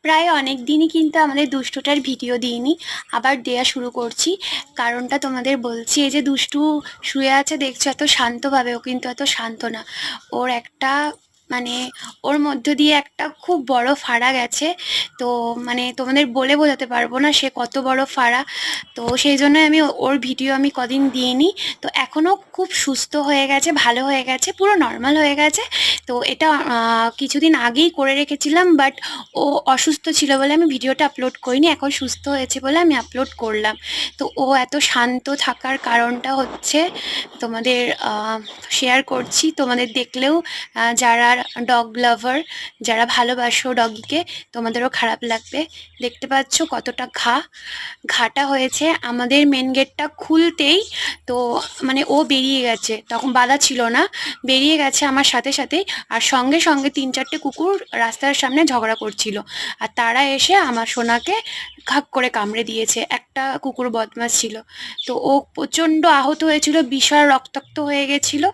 প্রায় অনেক দিনই কিন্তু আমাদের দুষ্টুটার ভিডিও দিইনি, আবার দেয়া শুরু করছি। কারণটা তোমাদের বলছি, এই যে দুষ্টু শুয়ে আছে দেখছো এত শান্তভাবে, ও কিন্তু এত শান্ত না। ওর একটা মানে ওর মধ্য দিয়ে একটা খুব বড় ফাড়া গেছে। তো মানে তোমাদের বলে বোঝাতে পারবো না সে কত বড় ফাড়া। তো সেই জন্য আমি ওর ভিডিও আমি কদিন দিইনি। তো এখনো খুব সুস্থ হয়ে গেছে, ভালো হয়ে গেছে, পুরো নর্মাল হয়ে গেছে। তো এটা কিছুদিন আগেই করে রেখেছিলাম, বাট ও অসুস্থ ছিল বলে আমি ভিডিওটা আপলোড করিনি। এখন সুস্থ হয়েছে বলে আমি আপলোড করলাম। তো ও এত শান্ত থাকার কারণটা হচ্ছে তোমাদের শেয়ার করছি। তোমাদের দেখলেও যারা ডগ লাভার, যারা ভালোবাসো ডগিকে, তোমাদেরও খারাপ লাগবে। দেখতে পাচ্ছ কতটা ঘাটা হয়েছে। আমাদের মেন গেটটা খুলতেই তো মানে ও বেরিয়ে গেছে, তখন বাধা ছিল না, বেরিয়ে গেছে আমার সাথে সাথে। আর সঙ্গে সঙ্গে 3-4টে কুকুর রাস্তার সামনে ঝগড়া করছিল, আর তারা এসে আমার সোনাকে ঘাপ করে কামড়ে দিয়েছে। একটা কুকুর বদমাশ ছিল, তো ও প্রচণ্ড আহত হয়েছিল, বিশাল রক্তাক্ত হয়ে গেছিল।